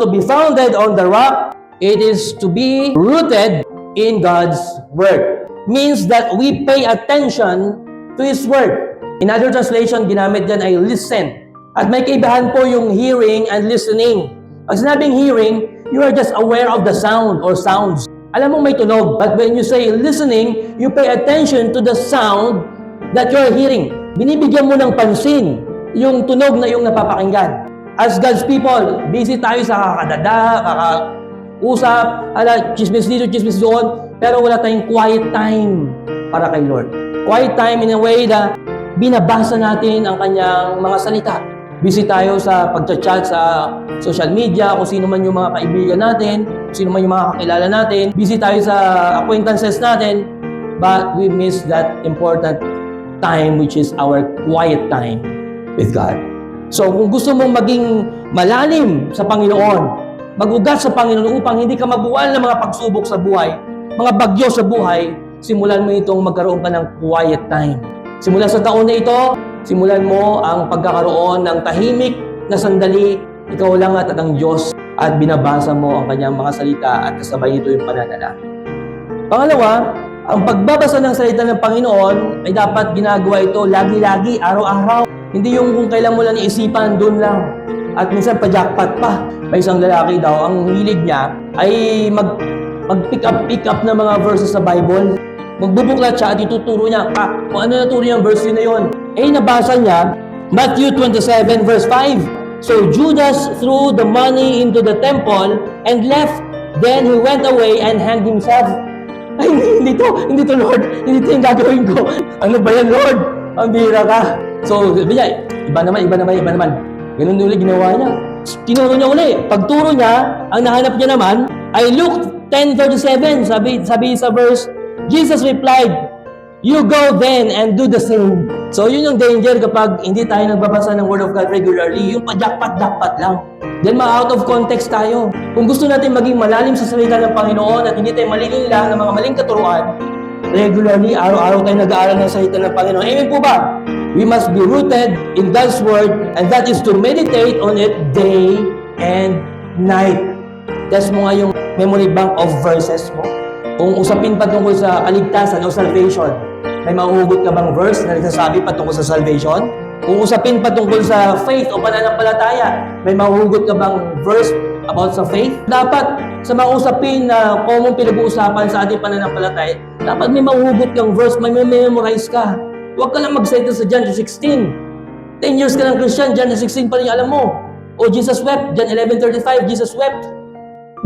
To be founded on the rock, it is to be rooted in God's Word. Means that we pay attention to His Word. In other translation, ginamit dyan ay listen. At may kaibahan po yung hearing and listening. Pag sinabing hearing, you are just aware of the sound or sounds. Alam mo may tunog. But when you say listening, you pay attention to the sound that you are hearing. Binibigyan mo ng pansin yung tunog na yung napapakinggan. As God's people, busy tayo sa kakadada, kakausap, chismis dito, chismis doon, pero wala tayong quiet time para kay Lord. Quiet time in a way na binabasa natin ang kanyang mga salita. Busy tayo sa pagchat-chat sa social media, kung sino man yung mga kaibigan natin, kung sino man yung mga kakilala natin. Busy tayo sa acquaintances natin, but we miss that important time which is our quiet time with God. So kung gusto mong maging malalim sa Panginoon, mag-ugat sa Panginoon upang hindi ka mabuwal ng mga pagsubok sa buhay, mga bagyo sa buhay, simulan mo itong magkaroon ka ng quiet time. Simula sa taon na ito, simulan mo ang pagkakaroon ng tahimik na sandali, ikaw lang at ang Diyos, at binabasa mo ang kanyang mga salita at kasabay ito yung pananalangin. Pangalawa, ang pagbabasa ng salita ng Panginoon ay dapat ginagawa ito lagi-lagi, araw-araw. Hindi yung kung kailan mo lang iisipan, doon lang. At minsan pa-jackpot pa. May isang lalaki daw, ang hilig niya ay mag-pick up ng mga verses sa Bible. Magbubuklat siya at ituturo niya, kung ano naturo niyang verse na yun. Nabasa niya, Matthew 27 verse 5. So Judas threw the money into the temple and left. Then he went away and hanged himself. Ay, hindi to Lord. Hindi to yung gagawin ko. Ano ba yan, Lord? Ang bira ka. So, iba naman. Ganun ulit ginawa niya. Tinuro niya uli. Pagturo niya, ang nahanap niya naman ay Luke 10:37. Sabi sa verse, Jesus replied, "You go then and do the same." So, yun yung danger kapag hindi tayo nagbabasa ng Word of God regularly. Yung pa-jackpot lang. Then, ma-out of context tayo. Kung gusto natin maging malalim sa salita ng Panginoon at hindi tayo malilin lang ng mga maling katuruan, regularly, araw-araw tayo nag-aaral ng salita ng Panginoon. Amen po ba? We must be rooted in God's Word, and that is to meditate on it day and night. Test mo nga yung memory bank of verses mo. Kung usapin patungkol sa kaligtasan o salvation, may mahuhugot ka bang verse na nagsasabi patungkol sa salvation? Kung usapin patungkol sa faith o pananampalataya, may mahuhugot ka bang verse about sa faith? Dapat sa mga usapin na common pinag-uusapan sa ating pananampalataya, dapat may mahuhugot kang verse, may memorize ka. Huwag ka lang mag-settle sa John 16. 10 years ka ng Christian, John 16 pa rin alam mo. O Jesus wept, John 11:35, Jesus wept.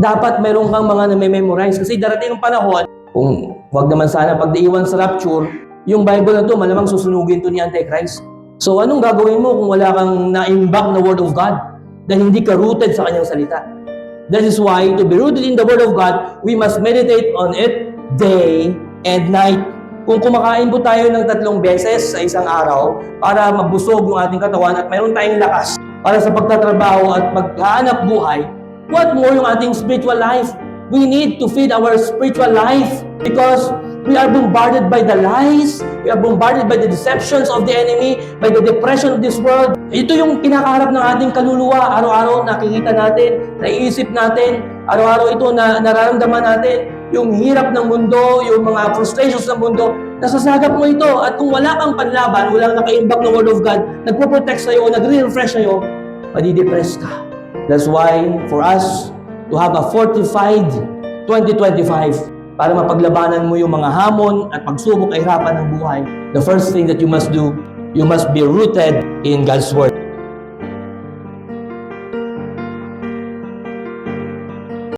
Dapat mayroon kang mga na-memorize kasi darating ang panahon, kung wag naman sana pagdaiwan sa rapture, yung Bible na to malamang susunugin to ni Antichrist. So anong gagawin mo kung wala kang na-imbak na Word of God dahil hindi ka rooted sa kanyang salita? That is why to be rooted in the Word of God, we must meditate on it day and night. Kung kumakain po tayo ng 3 beses sa isang araw para mabusog yung ating katawan at mayroon tayong lakas para sa pagtatrabaho at maghanap buhay, what more yung ating spiritual life? We need to feed our spiritual life because we are bombarded by the lies, we are bombarded by the deceptions of the enemy, by the depression of this world. Ito yung kinakaharap ng ating kaluluwa. Araw-araw nakikita natin, naiisip natin, araw-araw ito na nararamdaman natin, yung hirap ng mundo, yung mga frustrations ng mundo, nasasagap mo ito. At kung wala kang panlaban, walang nakaimbak na Word of God, nagpo-protect sa'yo o nagre-refresh sa'yo, madidepress ka. That's why, for us to have a fortified 2025, para mapaglabanan mo yung mga hamon at pagsubok ay hirapan ng buhay, the first thing that you must do, you must be rooted in God's Word.